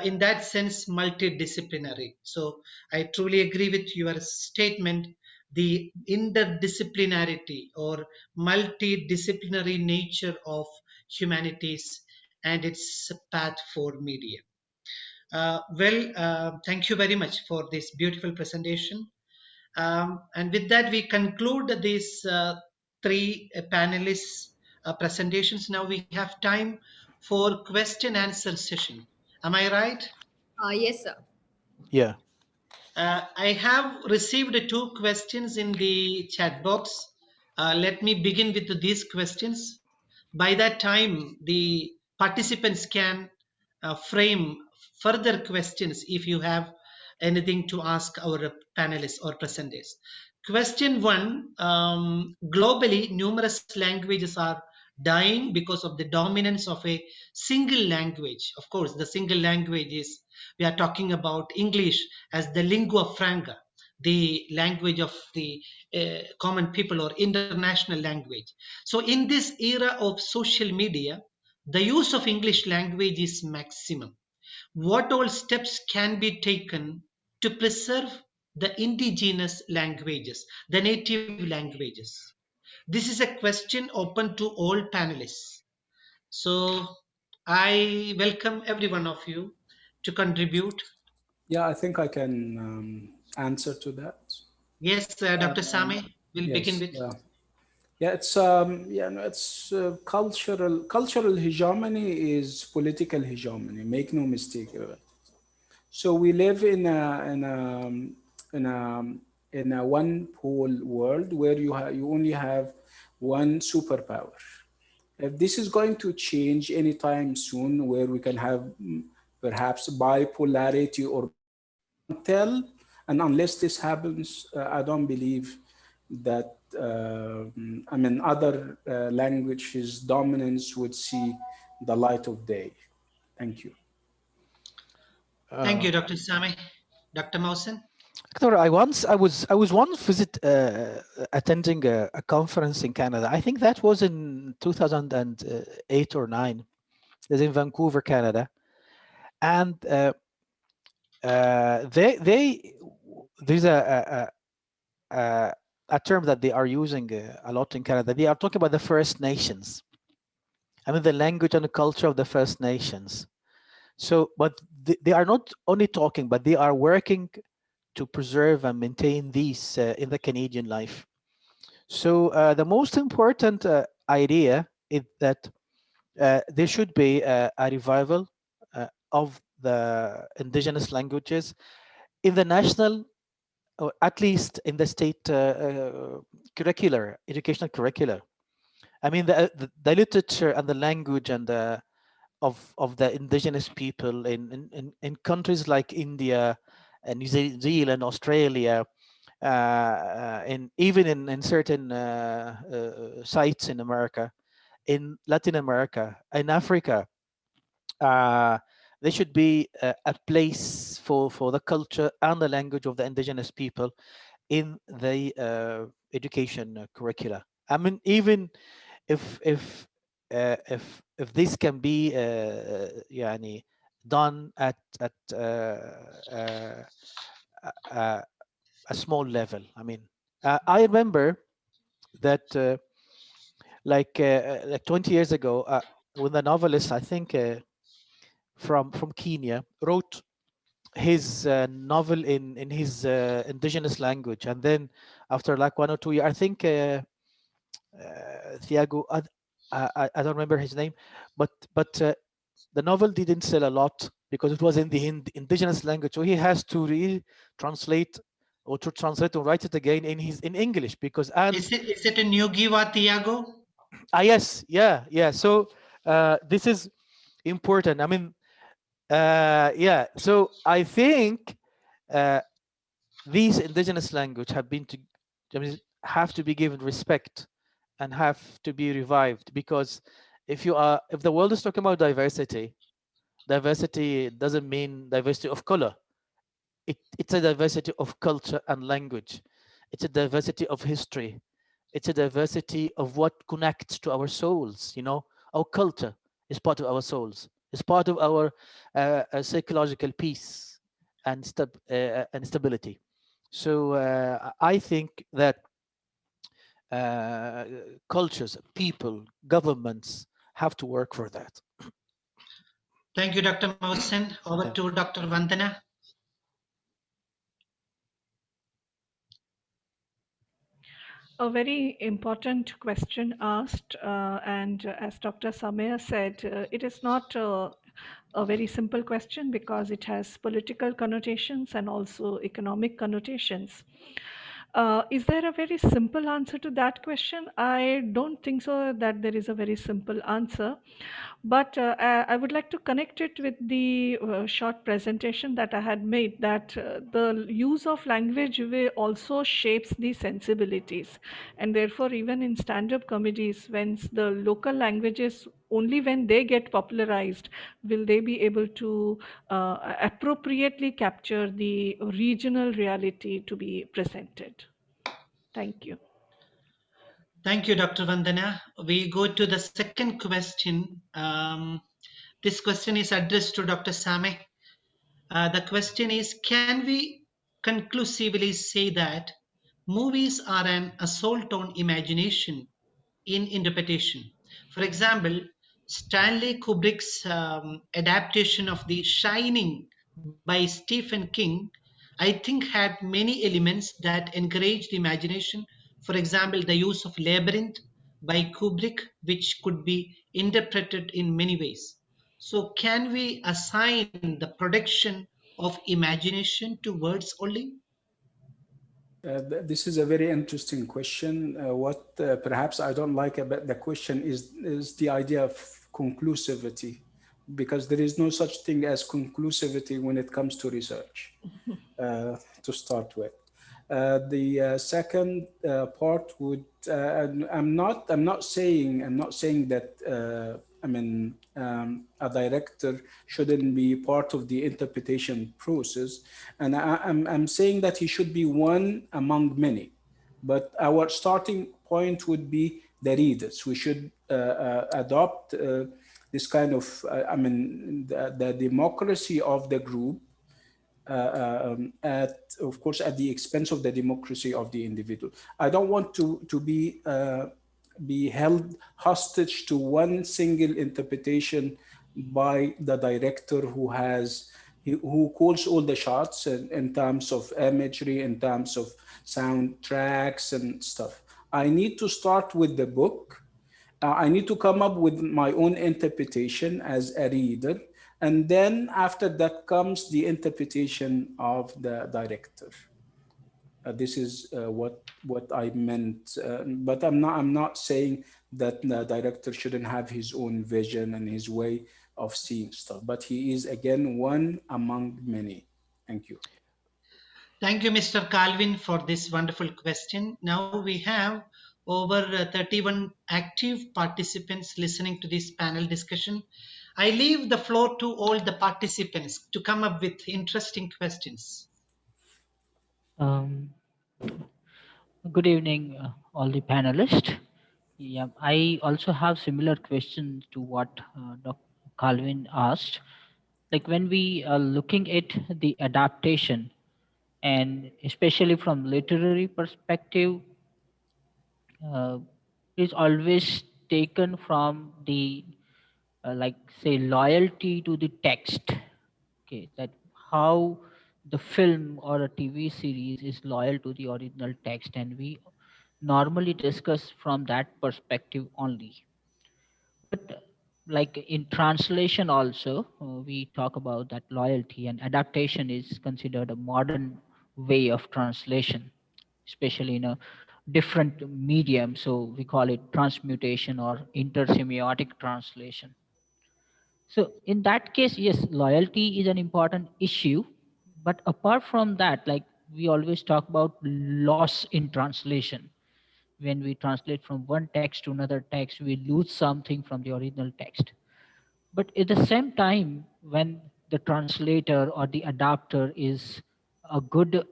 in that sense, multidisciplinary. So I truly agree with your statement. The interdisciplinarity or multidisciplinary nature of humanities and its path for media. Thank you very much for this beautiful presentation. And with that, we conclude these three panelists' presentations. Now we have time for question answer session. Am I right? Yes, sir. Yeah. I have received two questions in the chat box. Let me begin with these questions. By that time, the participants can frame further questions if you have anything to ask our panelists or presenters. Question one, globally, numerous languages are dying because of the dominance of a single language. Of course, the single language is, we are talking about English as the lingua franca, the language of the common people or international language. So in this era of social media, the use of English language is maximum. What all steps can be taken to preserve the indigenous languages, the native languages? This is a question open to all panelists. So I welcome every one of you to contribute. Yeah, I think I can answer to that. Yes, Dr. Sami, we'll begin Yes. with. Yeah, it's no, it's cultural hegemony is political hegemony. Make no mistake about it. So we live in a in a one pole world where you only have one superpower. If this is going to change anytime soon, where we can have perhaps bipolarity or until and unless this happens, I don't believe that I mean other languages dominance would see the light of day. Thank you. Thank Uh, you, Dr. Sami. Dr. Mausen? Doctor, I was once attending a conference in Canada. I think that was in 2008 or 9. It's in Vancouver, Canada, and there's a term that they are using a lot in Canada. They are talking about the First Nations. I mean, the language and the culture of the First Nations. So, but they are not only talking, but they are working to preserve and maintain these in the Canadian life. So the most important idea is that there should be a revival of the indigenous languages in the national, or at least in the state curricular, educational curricula. I mean, the literature and the language and the of the indigenous people in countries like India and New Zealand, Australia, even in certain sites in America, in Latin America, in Africa, uh, there should be a place for the culture and the language of the indigenous people in the education curricula. I mean, even if this can be يعني done at a small level. I mean, I remember that like 20 years ago, when the novelist, I think from Kenya, wrote his novel in his indigenous language, and then after like 1 or 2 years, I think Thiago, I don't remember his name, but the novel didn't sell a lot because it was in the indigenous language, so he has to translate or to translate and write it again in English because Is it a New Giva, Tiago? yes, yeah. So this is important. I mean, yeah. So I think these indigenous language have to be given respect and have to be revived, because if the world is talking about diversity doesn't mean diversity of color. It's a diversity of culture and language. It's a diversity of history. It's a diversity of what connects to our souls. Our culture is part of our souls. It's part of our psychological peace and stability. So I think that cultures, people, governments have to work for that. Thank you, Dr. Mohsen. Over Yeah. to Dr. Vandana. A very important question asked, and as Dr. Samir said, it is not a very simple question because it has political connotations and also economic connotations. Is there a very simple answer to that question? I don't think so that there is a very simple answer, but I would like to connect it with the short presentation that I had made, that the use of language also shapes the sensibilities, and therefore even in stand-up comedies, when the local languages, only when they get popularized will they be able to appropriately capture the regional reality to be presented. Thank you. Thank you, Dr. Vandana. We go to the second question. This question is addressed to Dr. Sameh. The question is, can we conclusively say that movies are an assault on imagination in interpretation? For example, Stanley Kubrick's adaptation of The Shining by Stephen King, I think, had many elements that encouraged imagination. For example, the use of labyrinth by Kubrick, which could be interpreted in many ways. So, can we assign the production of imagination to words only? This is a very interesting question. What perhaps I don't like about the question is the idea of conclusivity, because there is no such thing as conclusivity when it comes to research, to start with. The second part would I'm not saying that a director shouldn't be part of the interpretation process, and I'm saying that he should be one among many, but our starting point would be the readers. We should adopt this kind of the democracy of the group, of course, at the expense of the democracy of the individual. I don't want to be held hostage to one single interpretation by the director who calls all the shots in terms of imagery, in terms of soundtracks and stuff. I need to start with the book. I need to come up with my own interpretation as a reader. And then after that comes the interpretation of the director. This is what I meant. But I'm not saying that the director shouldn't have his own vision and his way of seeing stuff. But he is, again, one among many. Thank you. Thank you, Mr. Calvin, for this wonderful question. Now we have over 31 active participants listening to this panel discussion. I leave the floor to all the participants to come up with interesting questions. Um, Good evening, all the panelists. Yeah, I also have similar questions to what Dr. Calvin asked. Like when we are looking at the adaptation, and especially from literary perspective, uh, is always taken from the like say loyalty to the text. Okay, that how the film or a TV series is loyal to the original text, and we normally discuss from that perspective only. But like in translation also, we talk about that loyalty and adaptation is considered a modern way of translation, especially in a different medium. So we call it transmutation or intersemiotic translation. So in that case, yes, loyalty is an important issue. But apart from that, like we always talk about loss in translation. When we translate from one text to another text, we lose something from the original text. But at the same time, when the translator or the adapter is a good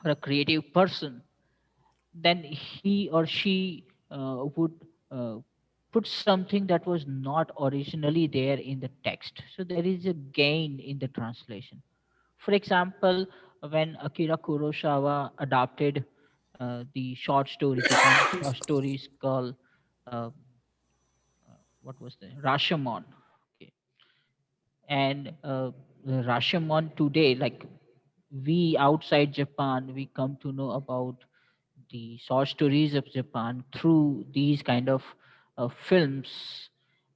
or a creative person, then he or she would uh, put something that was not originally there in the text. So there is a gain in the translation. For example, when Akira Kurosawa adapted the short story, Japanese short stories called uh, what was the Rashomon. Okay. And Rashomon today, like we outside Japan, we come to know about the short stories of Japan through these kind of films.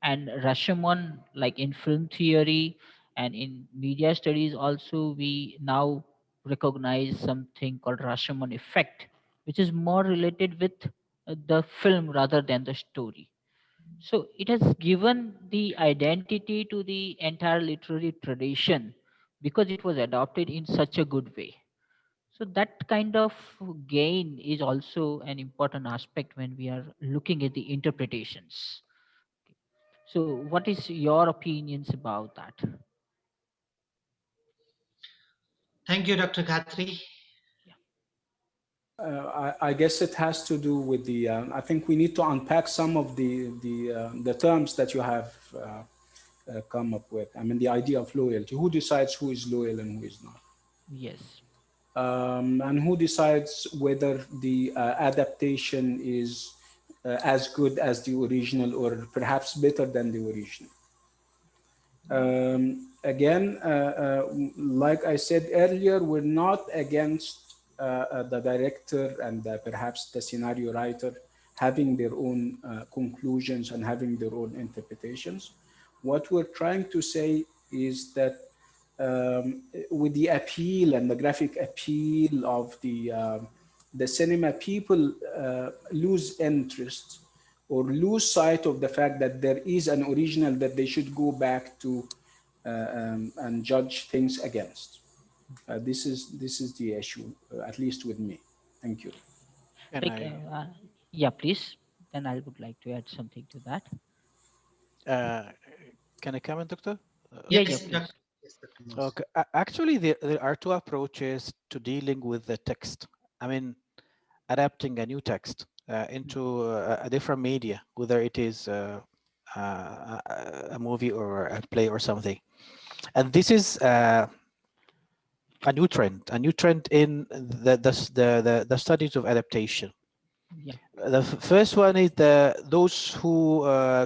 And Rashomon, like in film theory and in media studies, also we now recognize something called Rashomon effect, which is more related with the film rather than the story. So it has given the identity to the entire literary tradition because it was adopted in such a good way. So that kind of gain is also an important aspect when we are looking at the interpretations. So what is your opinions about that? Thank you, Dr. Khatri. I guess it has to do with the. I think we need to unpack some of the terms that you have come up with. I mean, the idea of loyalty. Who decides who is loyal and who is not? Yes. And who decides whether the adaptation is as good as the original or perhaps better than the original? Again, like I said earlier, we're not against the director and perhaps the scenario writer having their own conclusions and having their own interpretations. What we're trying to say is that with the appeal and the graphic appeal of the cinema, people lose interest or lose sight of the fact that there is an original that they should go back to and judge things against. This is the issue, at least with me. Thank you. Can Like, I yeah, please. Then I would like to add something to that. uh, can I comment, Doctor? Yeah, yeah, Yes, please. Dr. Moss. Okay. Actually, there are two approaches to dealing with the text. I mean, adapting a new text into a different media, whether it is a movie or a play or something. And this is a new trend in the studies of adaptation. Yeah. The first one is those who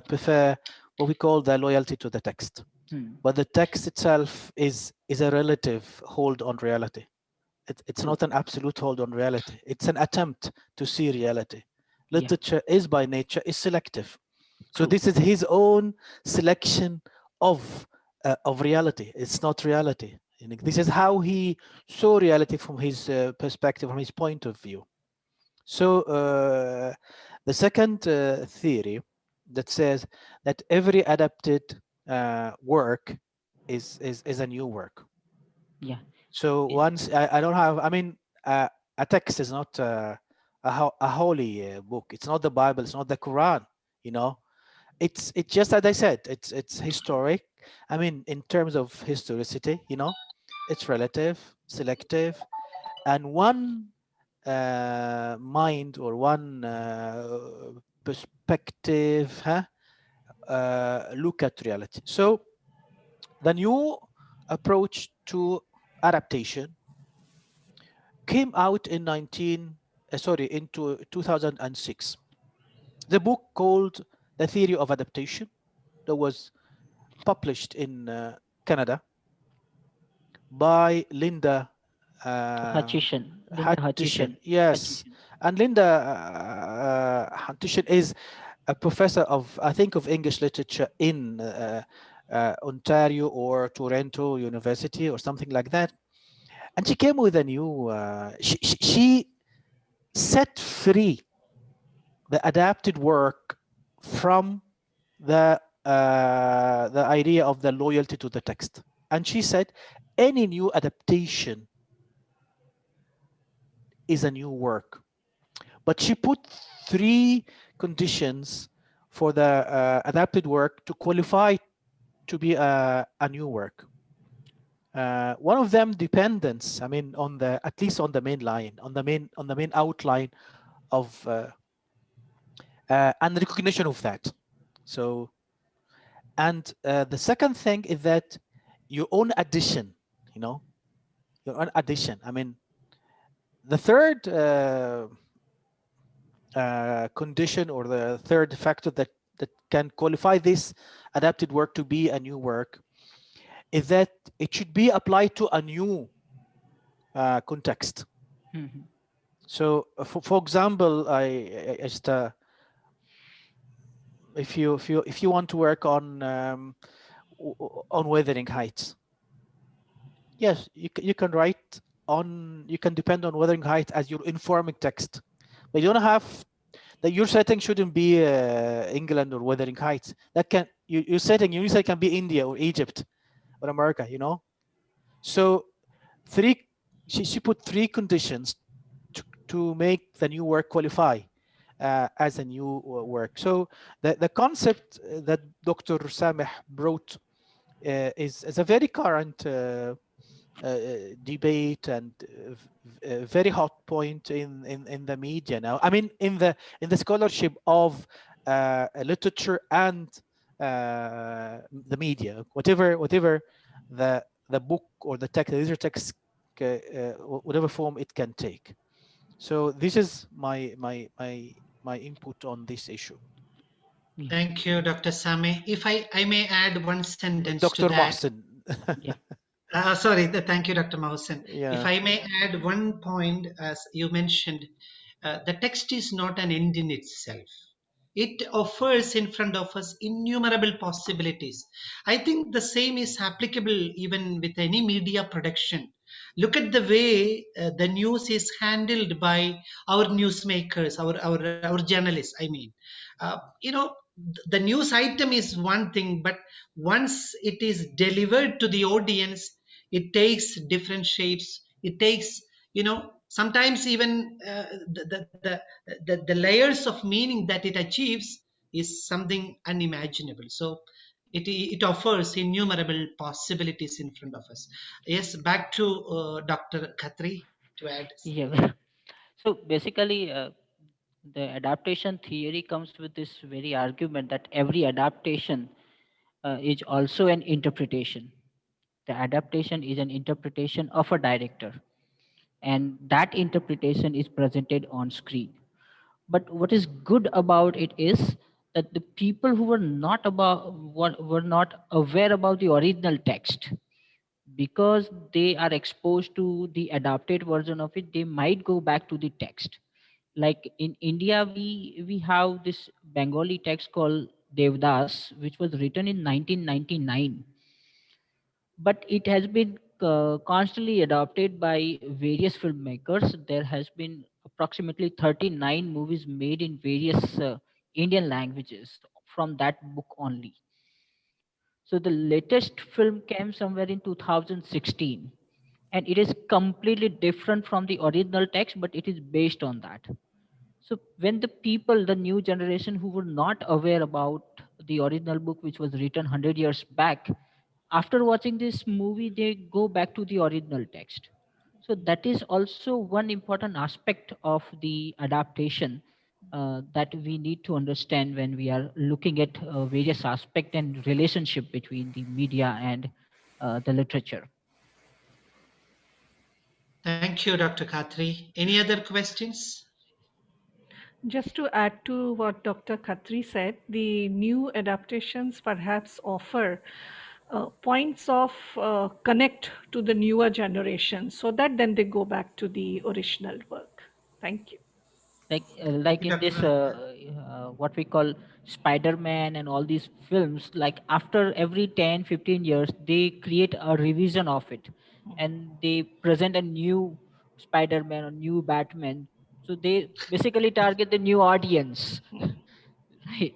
prefer what we call the loyalty to the text. But the text itself is a relative hold on reality. It's True. not an absolute hold on reality. It's an attempt to see reality. Yeah. Literature is by nature is selective. So True. this is his own selection of reality. It's not reality. And this is how he saw reality from his perspective, from his point of view. So the second theory that says that every adapted work is a new work. Yeah. So once I don't have, I mean, a text is not a holy book. It's not the Bible. It's not the Quran. You know, it's just as I said. It's historic. I mean, in terms of historicity, you know, it's relative, selective, and one mind or one perspective, huh? Look at reality. So the new approach to adaptation came out in 19 into 2006. The book called The Theory of Adaptation that was published in Canada by Linda Hutchison. Yes, and Linda Hutchison is a professor of, I think, of English literature in Ontario or Toronto University or something like that. And she came with a new, she set free the adapted work from the idea of the loyalty to the text. And she said, any new adaptation is a new work. But she put 3 conditions for the adapted work to qualify to be a new work. One of them dependence. I mean, on the, at least on the main line, on the main outline of and recognition of that. So, and the second thing is that your own addition, your own addition. I mean, the third condition, or the third factor that can qualify this adapted work to be a new work, is that it should be applied to a new context. Mhm. So, for example, I just if you want to work on Wuthering Heights, yes, you can write on, you can depend on Wuthering Heights as your informing text, but you don't have that. Your setting shouldn't be England or Wuthering Heights. That can your setting can be India or Egypt or America. So she put 3 conditions to make the new work qualify as a new work. So the concept that Dr. Sameh brought is a very current debate and a very hot point in the media now. I mean, in the scholarship of literature and the media, whatever the book or the text, the literature text, whatever form it can take. So this is my input on this issue. Yeah. Thank you, Dr. Same. If I may add one sentence to Dr. that. Mohsen. Yeah. Sorry, thank you, Dr. Mohsen. If Yeah. I may add one point, as you mentioned, the text is not an end in itself. It offers in front of us innumerable possibilities. I think the same is applicable even with any media production. Look at the way the news is handled by our newsmakers, our journalists. I mean, the news item is one thing, but once it is delivered to the audience, it takes different shapes. It takes, sometimes even the layers of meaning that it achieves is something unimaginable. So it offers innumerable possibilities in front of us. Yes, back to Dr. Khatri to add something. Yeah. So basically, the adaptation theory comes with this very argument that every adaptation is also an interpretation. The adaptation is an interpretation of a director, and that interpretation is presented on screen. But what is good about it is that the people who were not aware about the original text, because they are exposed to the adapted version of it, they might go back to the text. Like in India, we have this Bengali text called Devdas, which was written in 1999, but it has been constantly adopted by various filmmakers. There has been approximately 39 movies made in various Indian languages from that book only. So the latest film came somewhere in 2016, and it is completely different from the original text, but it is based on that. So when the people, the new generation who were not aware about the original book, which was written 100 years back, after watching this movie, they go back to the original text. So that is also one important aspect of the adaptation that we need to understand when we are looking at various aspect and relationship between the media and the literature. Thank you, Dr. Khatri. Any other questions? Just to add to what Dr. Khatri said, the new adaptations perhaps offer points of connect to the newer generation so that then they go back to the original work. Thank you. Like in this what we call Spider-Man and all these films, like after every 10-15 years they create a revision of it and they present a new Spider-Man or new Batman, so they basically target the new audience. Right.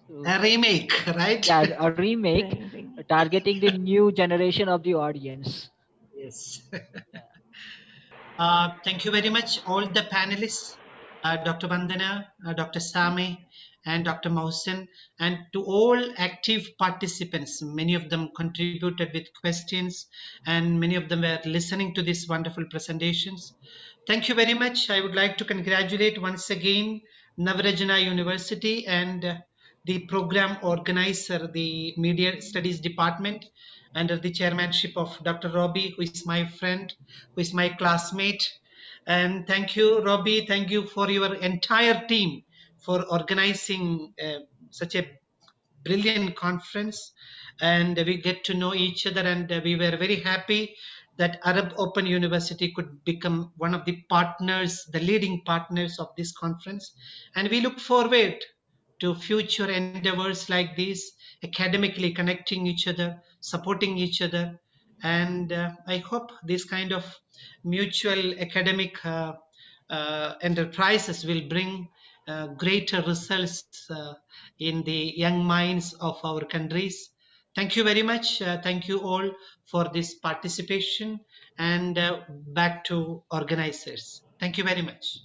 So A remake, right? yeah, a remake Ring. targeting the new generation of the audience. Yes. Yeah. Thank you very much, all the panelists, Dr. Vandana, Dr. Sami, and Dr. Mohsen, and to all active participants. Many of them contributed with questions, and many of them were listening to these wonderful presentations. Thank you very much. I would like to congratulate once again Navrachana University and the program organizer, the Media Studies Department, under the chairmanship of Dr. Robbie, who is my friend, who is my classmate. And thank you, Robbie. Thank you for your entire team for organizing such a brilliant conference, and we get to know each other, and we were very happy that Arab Open University could become one of the partners, the leading partners of this conference, and we look forward to future endeavors like this, academically connecting each other, supporting each other, and I hope this kind of mutual academic enterprises will bring greater results in the young minds of our countries. Thank you very much. Thank you all for this participation, and back to organizers. Thank you very much.